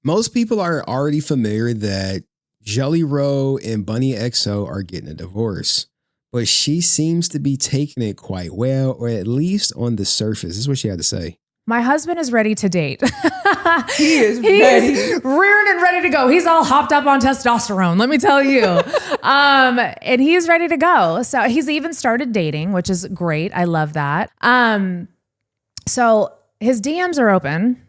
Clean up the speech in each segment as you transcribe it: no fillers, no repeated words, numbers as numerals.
Most people are already familiar that Jelly Roll and Bunnie XO are getting a divorce, but she seems to be taking it quite well, or at least on the surface. This is what she had to say. My husband is ready to date. He is rearing and ready to go. He's all hopped up on testosterone, let me tell you. And he's ready to go. So he's even started dating, which is great. I love that. So his DMs are open.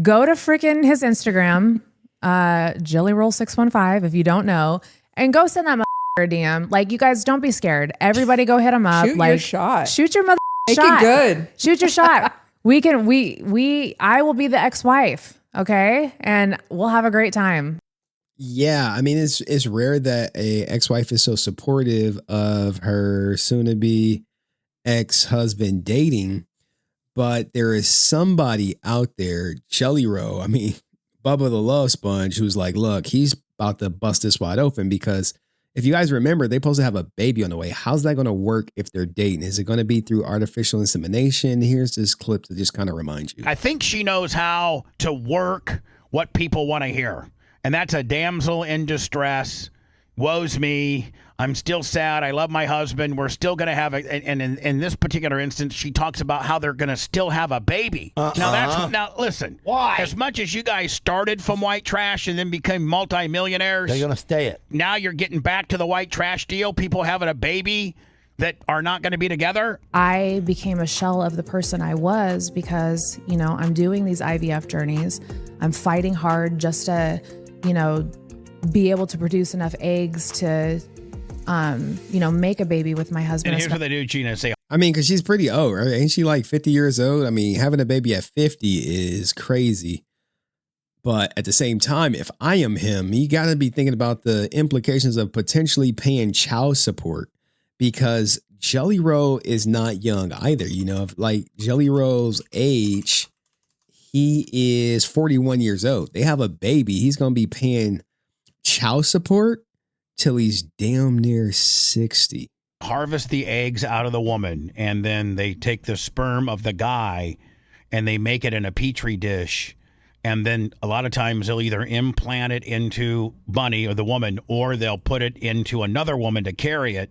Go to freaking his Instagram, JellyRoll615, if you don't know, and go send that a DM. Like, you guys, don't be scared. Everybody go hit him up. Shoot like, your shot. Shoot your Make shot. it good. Shoot your shot. I will be the ex-wife, okay? And we'll have a great time. Yeah, I mean, it's rare that a ex-wife is so supportive of her soon-to-be ex-husband dating, but there is somebody out there, Jelly Roll, I mean, Bubba the Love Sponge, who's like, look, he's about to bust this wide open, because if you guys remember, they're supposed to have a baby on the way. How's that going to work if they're dating? Is it going to be through artificial insemination? Here's this clip to just kind of remind you. I think she knows how to work what people want to hear. And that's a damsel in distress. Woe's me. I'm still sad. I love my husband. We're still going to have and in this particular instance, she talks about how they're going to still have a baby. Now listen. Why? As much as you guys started from white trash and then became multimillionaires, They're going to stay it. now you're getting back to the white trash deal. People having a baby that are not going to be together. I became a shell of the person I was because, I'm doing these IVF journeys. I'm fighting hard just to, be able to produce enough eggs to, make a baby with my husband. And here's what they do, Gina. Say, I mean, because she's pretty old, right? Ain't she like 50 years old? I mean, having a baby at 50 is crazy. But at the same time, if I am him, you got to be thinking about the implications of potentially paying child support, because Jelly Roll is not young either. Like Jelly Roll's age, he is 41 years old. They have a baby. He's going to be paying child support till he's damn near 60. harvest the eggs out of the woman, and then they take the sperm of the guy and they make it in a petri dish. And then a lot of times they'll either implant it into Bunnie or the woman, or they'll put it into another woman to carry it.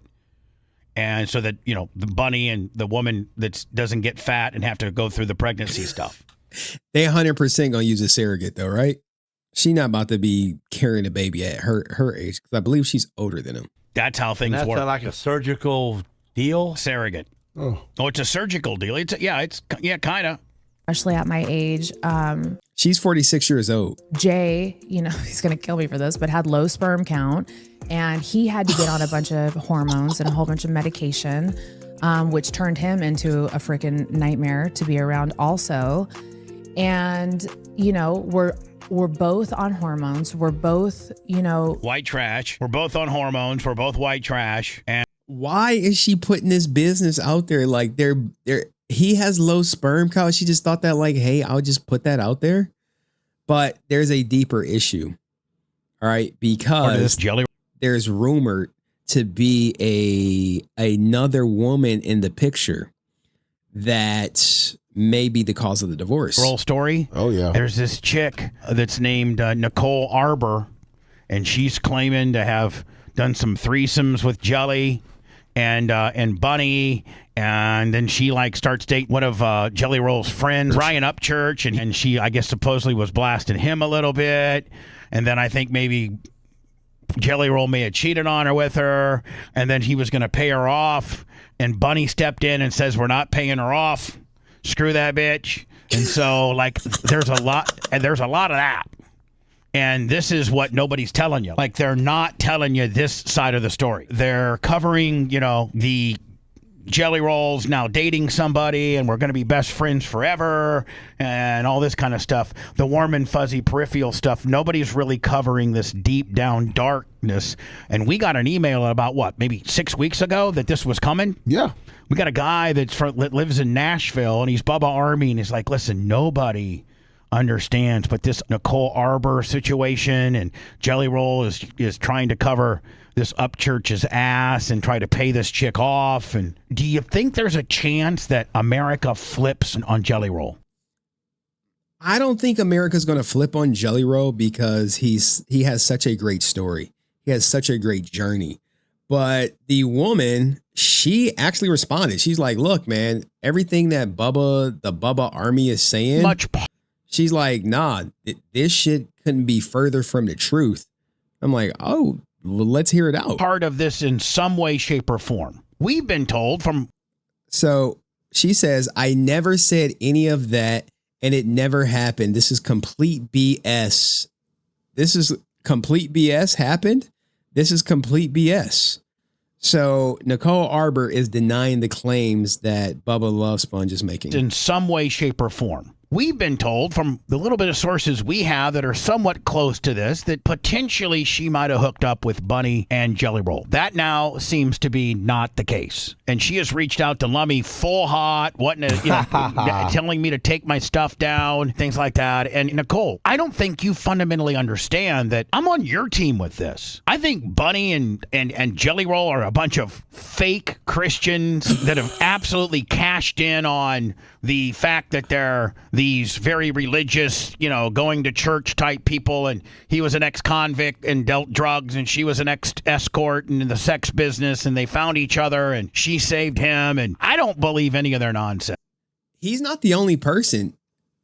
And so that, the Bunnie and the woman that doesn't get fat and have to go through the pregnancy stuff. They 100% gonna use a surrogate though, right? She not about to be carrying a baby at her age, because I believe she's older than him. That's how things work. That's like a surgical deal? Surrogate. Oh, it's a surgical deal. It's kind of. Especially at my age. She's 46 years old. Jay, he's going to kill me for this, but had low sperm count. And he had to get on a bunch of hormones and a whole bunch of medication, which turned him into a freaking nightmare to be around also. And, we're both on hormones. We're both, white trash. We're both on hormones. We're both white trash. And why is she putting this business out there? Like he has low sperm count. She just thought that like, hey, I'll just put that out there. But there's a deeper issue. All right. Because there's rumored to be another woman in the picture that may be the cause of the divorce. Roll story. Oh, yeah. There's this chick that's named Nicole Arbor, and she's claiming to have done some threesomes with Jelly and Bunnie, and then she starts dating one of Jelly Roll's friends, Ryan Upchurch, and she, I guess, supposedly was blasting him a little bit, and then I think maybe Jelly Roll may have cheated on her with her, and then he was going to pay her off, and Bunnie stepped in and says, we're not paying her off. Screw that bitch. And so there's a lot of that. And this is what nobody's telling you. They're not telling you this side of the story. They're covering, the Jelly Roll's now dating somebody and we're going to be best friends forever and all this kind of stuff. The warm and fuzzy peripheral stuff. Nobody's really covering this deep down darkness. And we got an email about maybe 6 weeks ago that this was coming. Yeah. We got a guy that lives in Nashville, and he's Bubba Army, and he's like, listen, nobody understands, but this Nicole Arbor situation, and Jelly Roll is trying to cover this Upchurch's ass and try to pay this chick off. And do you think there's a chance that America flips on Jelly Roll? I don't think America's going to flip on Jelly Roll because he has such a great story. He has such a great journey. But the woman, she actually responded. She's like, look, man, everything that the Bubba army is saying, she's like, nah, this shit couldn't be further from the truth. I'm like, oh, well, let's hear it out. Part of this in some way, shape, or form. We've been told from. So she says, I never said any of that. And it never happened. This is complete BS. This is complete BS happened. This is complete BS. So Nicole Arbor is denying the claims that Bubba Love Sponge is making. In some way, shape, or form. We've been told from the little bit of sources we have that are somewhat close to this that potentially she might have hooked up with Bunnie and Jelly Roll. That now seems to be not the case. And she has reached out to Lummy full hot, telling me to take my stuff down, things like that. And Nicole, I don't think you fundamentally understand that I'm on your team with this. I think Bunnie and Jelly Roll are a bunch of fake Christians that have absolutely cashed in on the fact that they're these very religious, going to church type people. And he was an ex-convict and dealt drugs, and she was an ex-escort and in the sex business, and they found each other and she saved him. And I don't believe any of their nonsense. He's not the only person.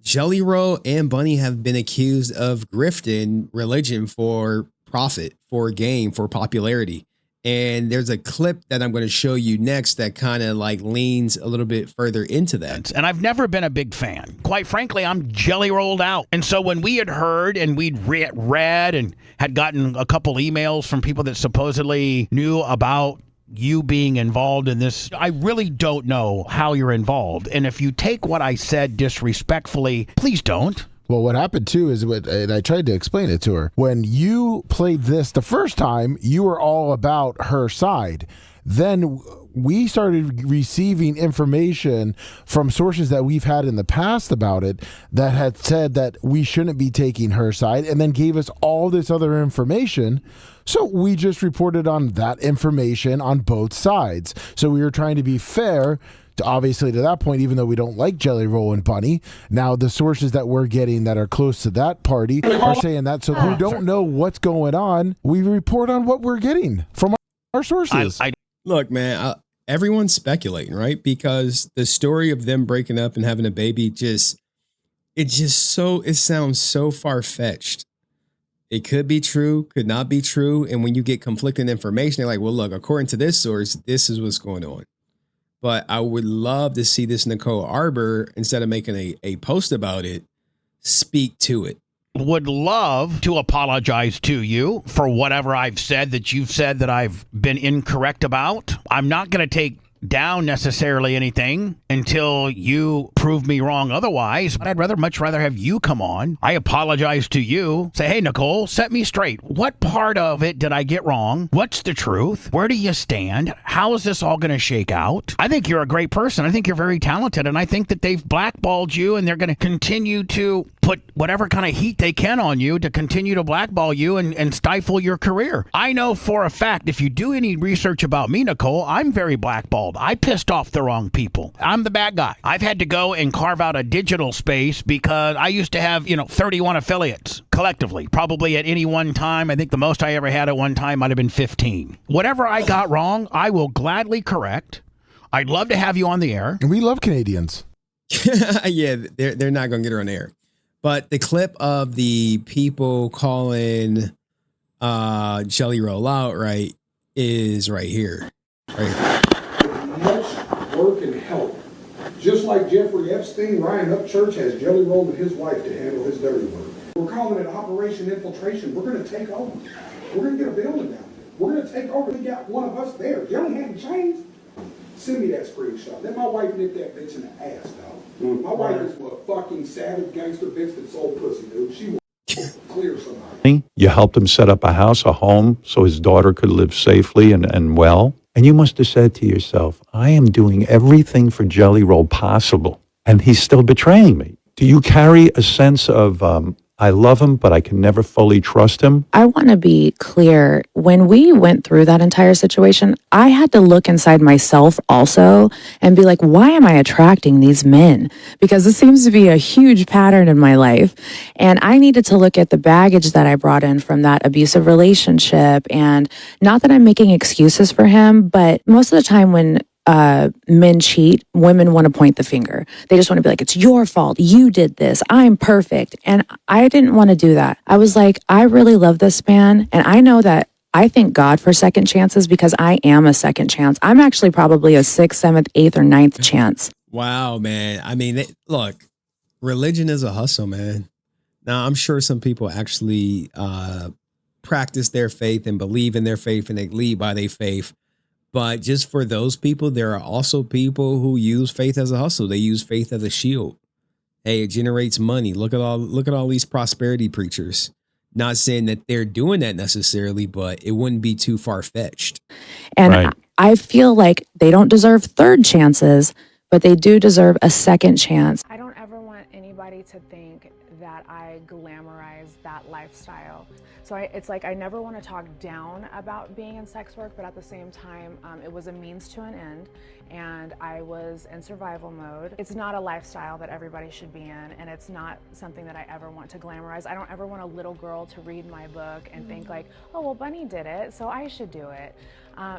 Jelly Roll and Bunnie have been accused of grifting religion for profit, for gain, for popularity. And there's a clip that I'm going to show you next that kind of like leans a little bit further into that. And I've never been a big fan. Quite frankly, I'm jelly rolled out. And so when we had heard and we'd read and had gotten a couple emails from people that supposedly knew about you being involved in this, I really don't know how you're involved. And if you take what I said disrespectfully, please don't. Well, what happened too is and I tried to explain it to her. When you played this the first time, you were all about her side. Then we started receiving information from sources that we've had in the past about it that had said that we shouldn't be taking her side, and then gave us all this other information. So we just reported on that information on both sides. So we were trying to be fair. Obviously, to that point, even though we don't like Jelly Roll and Bunnie, now the sources that we're getting that are close to that party are saying that. So if we don't know what's going on, we report on what we're getting from our sources. Look, man, everyone's speculating, right? Because the story of them breaking up and having a baby it sounds so far-fetched. It could be true, could not be true. And when you get conflicting information, they're like, well, look, according to this source, this is what's going on. But I would love to see this Nicole Arbor, instead of making a post about it, speak to it. Would love to apologize to you for whatever I've said that you've said that I've been incorrect about. I'm not going to take down necessarily anything until you prove me wrong otherwise. But I'd much rather have you come on. I apologize to you. Say, hey, Nicole, set me straight. What part of it did I get wrong? What's the truth? Where do you stand? How is this all going to shake out? I think you're a great person. I think you're very talented. And I think that they've blackballed you, and they're going to continue to put whatever kind of heat they can on you to continue to blackball you and stifle your career. I know for a fact, if you do any research about me, Nicole, I'm very blackballed. I pissed off the wrong people. I'm the bad guy. I've had to go and carve out a digital space because I used to have, 31 affiliates collectively, probably at any one time. I think the most I ever had at one time might have been 15. Whatever I got wrong, I will gladly correct. I'd love to have you on the air. And we love Canadians. Yeah, they're not going to get her on air. But the clip of the people calling Jelly Roll out, right, is right here. Right here. Much work and help. Just like Jeffrey Epstein, Ryan Upchurch has Jelly Roll and his wife to handle his dirty work. We're calling it Operation Infiltration. We're going to take over. We're going to get a building down there. We're going to take over. We got one of us there. Jelly hadn't changed. Send me that screenshot. Let my wife nip that bitch in the ass, dog. My wife is a fucking savage gangster bitch that sold pussy, dude. She will clear somebody. You helped him set up a house, a home, so his daughter could live safely and well. And you must have said to yourself, I am doing everything for Jelly Roll possible, and he's still betraying me. Do you carry a sense of I love him, but I can never fully trust him. I want to be clear. When we went through that entire situation, I had to look inside myself also and be like, why am I attracting these men? Because this seems to be a huge pattern in my life. And I needed to look at the baggage that I brought in from that abusive relationship. And not that I'm making excuses for him, but most of the time when men cheat, women want to point the finger. They just want to be like, it's your fault. You did this. I'm perfect. And I didn't want to do that. I was like, I really love this man. And I know that I thank God for second chances because I am a second chance. I'm actually probably a 6th, 7th, 8th, or 9th chance. Wow, man. I mean, look, religion is a hustle, man. Now, I'm sure some people actually practice their faith and believe in their faith and they lead by their faith. But just for those people, there are also people who use faith as a hustle. They use faith as a shield. Hey, it generates money. Look at all these prosperity preachers. Not saying that they're doing that necessarily, but it wouldn't be too far-fetched. And Right. I feel like they don't deserve third chances, but they do deserve a second chance. I don't ever want anybody to think that I glamorize that lifestyle. So it's like I never want to talk down about being in sex work, but at the same time, it was a means to an end, and I was in survival mode. It's not a lifestyle that everybody should be in, and it's not something that I ever want to glamorize. I don't ever want a little girl to read my book and think like, oh, well, Bunnie did it, so I should do it.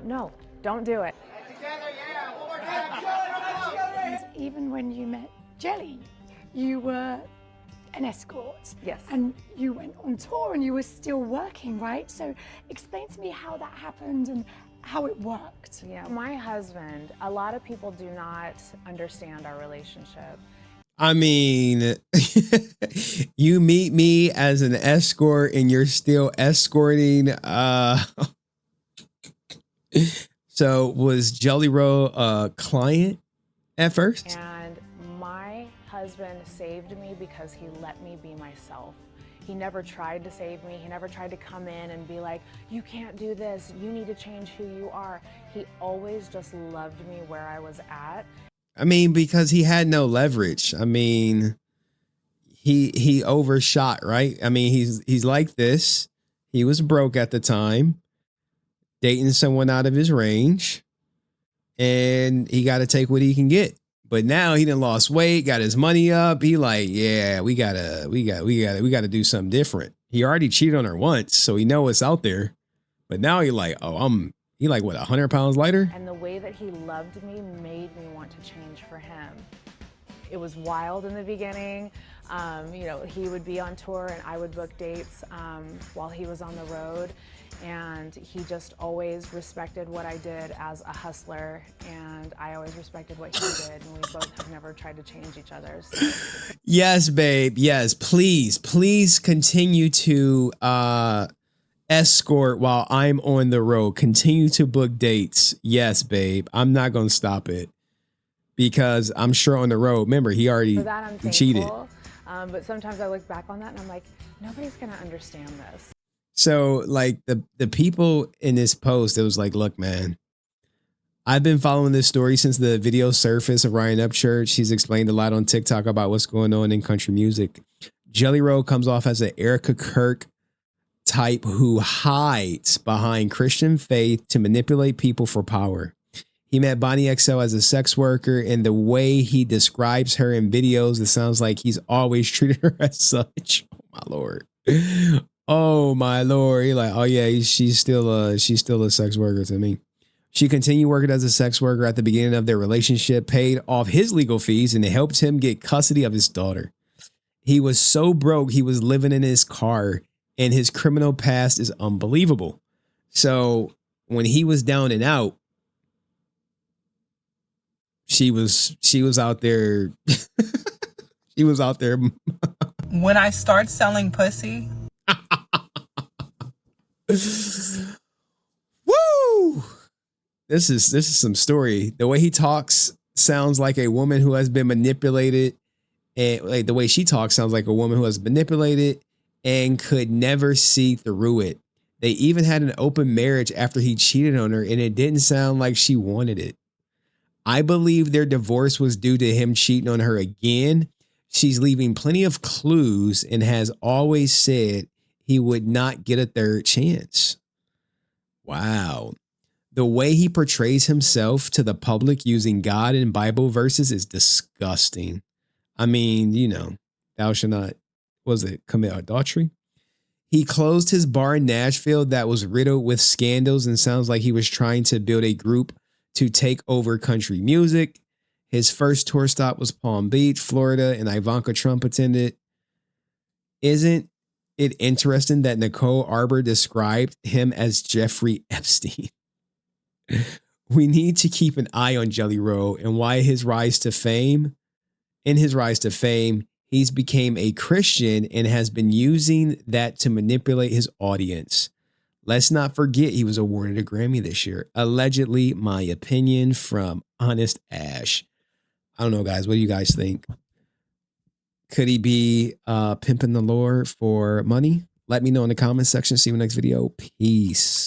No, don't do it. And even when you met Jelly, you were an escort. Yes. And you went on tour and you were still working, right? So explain to me how that happened and how it worked. Yeah, my husband, a lot of people do not understand our relationship. I mean, you meet me as an escort and you're still escorting. So was Jelly Roll a client at first? And my husband saved me because he let me be myself. He never tried to save me. He never tried to come in and be like, you can't do this. You need to change who you are. He always just loved me where I was at. I mean, because he had no leverage. I mean, he overshot, right? I mean, he's like this. He was broke at the time, dating someone out of his range, and he got to take what he can get. But now he done lost weight, got his money up. He like, yeah, we gotta do something different. He already cheated on her once, so he know what's out there. But now he like, he like what, 100 pounds lighter? And the way that he loved me made me want to change for him. It was wild in the beginning. You know, he would be on tour and I would book dates while he was on the road. And he just always respected what I did as a hustler, and I always respected what he did, and we both have never tried to change each other. So. Yes, babe. Yes, please continue to escort while I'm on the road. Continue to book dates. Yes, babe. I'm not gonna stop it because I'm sure on the road. Remember, he already For that, I'm thankful, cheated. But sometimes I look back on that and I'm like, nobody's gonna understand this. So like the people in this post, it was like, look, man, I've been following this story since the video surfaced of Ryan Upchurch. He's explained a lot on TikTok about what's going on in country music. Jelly Roll comes off as an Erica Kirk type who hides behind Christian faith to manipulate people for power. He met Bunnie XO as a sex worker, and the way he describes her in videos, it sounds like he's always treated her as such. Oh my Lord. Oh my Lord. You're like, oh yeah, she's still a sex worker to me. She continued working as a sex worker at the beginning of their relationship, paid off his legal fees, and it helped him get custody of his daughter. He was so broke, he was living in his car, and his criminal past is unbelievable. So when he was down and out, she was out there. She was out there. When I start selling pussy. Woo! This is some story. The way he talks sounds like a woman who has been manipulated, and like the way she talks sounds like a woman who has manipulated and could never see through it. They even had an open marriage after he cheated on her, and it didn't sound like she wanted it. I believe their divorce was due to him cheating on her again, She's leaving plenty of clues and has always said he would not get a third chance. Wow. The way he portrays himself to the public using God and Bible verses is disgusting. I mean, you know, thou shalt not, commit adultery? He closed his bar in Nashville that was riddled with scandals and sounds like he was trying to build a group to take over country music. His first tour stop was Palm Beach, Florida, and Ivanka Trump attended. Isn't it interesting that Nicole Arbor described him as Jeffrey Epstein? We need to keep an eye on Jelly Roll and why his rise to fame. In his rise to fame, he's became a Christian and has been using that to manipulate his audience. Let's not forget he was awarded a Grammy this year. Allegedly, my opinion from Honest Ash. I don't know, guys. What do you guys think? Could he be pimping the Lord for money? Let me know in the comments section. See you in the next video. Peace.